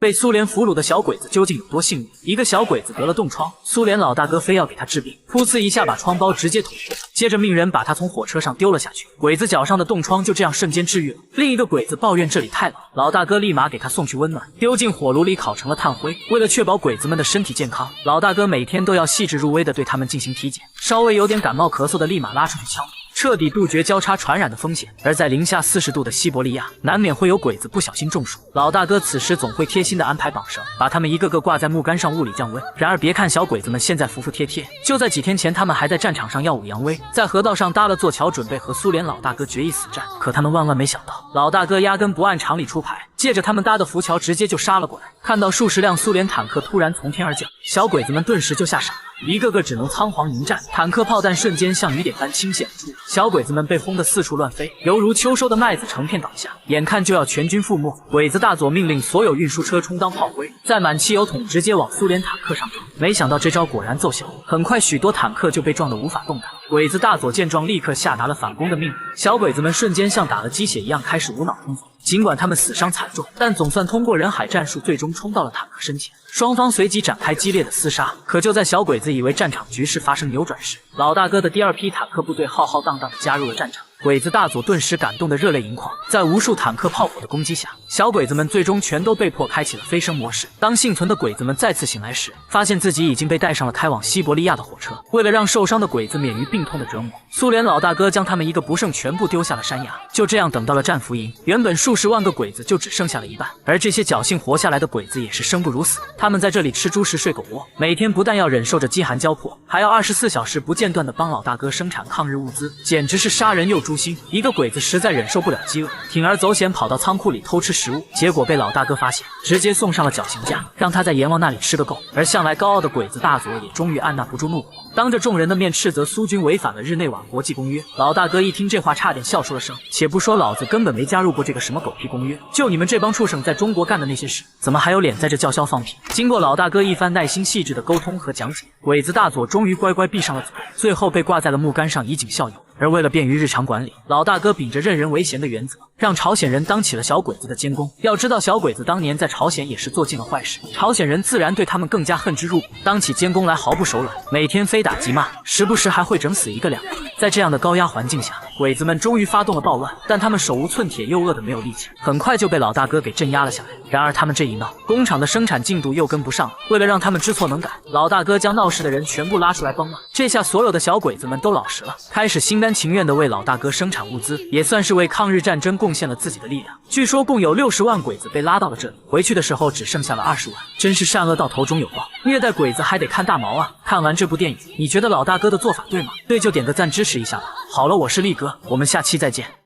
被苏联俘虏的小鬼子究竟有多幸运？一个小鬼子得了冻疮，苏联老大哥非要给他治病，噗呲一下把疮包直接捅破，接着命人把他从火车上丢了下去。鬼子脚上的冻疮就这样瞬间治愈了。另一个鬼子抱怨这里太冷，老大哥立马给他送去温暖，丢进火炉里烤成了炭灰。为了确保鬼子们的身体健康，老大哥每天都要细致入微地对他们进行体检，稍微有点感冒咳嗽的立马拉出去消毒，彻底杜绝交叉传染的风险。而在零下40度的西伯利亚，难免会有鬼子不小心中暑，老大哥此时总会贴心的安排绑绳，把他们一个个挂在木杆上物理降温。然而别看小鬼子们现在服服帖帖，就在几天前他们还在战场上耀武扬威，在河道上搭了座桥准备和苏联老大哥决一死战。可他们万万没想到，老大哥压根不按常理出牌，借着他们搭的浮桥直接就杀了过来。看到数十辆苏联坦克突然从天而降，小鬼子们顿时就吓傻了，一个个只能仓皇迎战，坦克炮弹瞬间像雨点般倾泻而出，小鬼子们被轰得四处乱飞，犹如秋收的麦子成片倒下，眼看就要全军覆没。鬼子大佐命令所有运输车充当炮灰，载满汽油桶直接往苏联坦克上撞。没想到这招果然奏效，很快许多坦克就被撞得无法动弹。鬼子大佐见状立刻下达了反攻的命令，小鬼子们瞬间像打了鸡血一样开始无脑冲锋。尽管他们死伤惨重，但总算通过人海战术最终冲到了坦克身前，双方随即展开激烈的厮杀。可就在小鬼子以为战场局势发生扭转时，老大哥的第二批坦克部队浩浩荡荡地加入了战场。鬼子大佐顿时感动得热泪盈眶，在无数坦克炮火的攻击下，小鬼子们最终全都被迫开启了飞升模式。当幸存的鬼子们再次醒来时，发现自己已经被带上了开往西伯利亚的火车。为了让受伤的鬼子免于病痛的折磨，苏联老大哥将他们一个不剩全部丢下了山崖。就这样等到了战俘营，原本数十万个鬼子就只剩下了一半，而这些侥幸活下来的鬼子也是生不如死，他们在这里吃猪食睡狗窝，每天不但要忍受着饥寒交迫，还要24小时不间断地帮老大哥生产抗日物资，简直是杀人又诛心。一个鬼子实在忍受不了饥饿，铤而走险跑到仓库里偷吃食物，结果被老大哥发现，直接送上了绞刑架，让他在阎王那里吃个够。而向来高傲的鬼子大佐也终于按捺不住怒火，当着众人的面斥责苏军违反了日内瓦国际公约。老大哥一听这话差点笑出了声，且不说老子根本没加入过这个什么狗屁公约，就你们这帮畜生在中国干的那些事，怎么还有脸在这叫嚣放屁？经过老大哥一番耐心细致的沟通和讲解，鬼子大佐终于乖乖闭上了嘴，最后被挂在了木杆上以儆效尤。而为了便于日常管理，老大哥秉着任人唯贤的原则，让朝鲜人当起了小鬼子的监工。要知道小鬼子当年在朝鲜也是做尽了坏事，朝鲜人自然对他们更加恨之入骨，当起监工来毫不手软，每天非打即骂，时不时还会整死一个两个。在这样的高压环境下，鬼子们终于发动了暴乱，但他们手无寸铁又饿得没有力气，很快就被老大哥给镇压了下来。然而他们这一闹，工厂的生产进度又跟不上了，为了让他们知错能改，老大哥将闹事的人全部拉出来崩了。这下所有的小鬼子们都老实了，开始心甘情愿地为老大哥生产物资，也算是为抗日战争贡献了自己的力量。据说共有60万鬼子被拉到了这里，回去的时候只剩下了20万，真是善恶到头终有报，虐待鬼子还得看大毛啊！看完这部电影，你觉得老大哥的做法对吗？对就点个赞支持一下吧。好了，我是力哥，我们下期再见。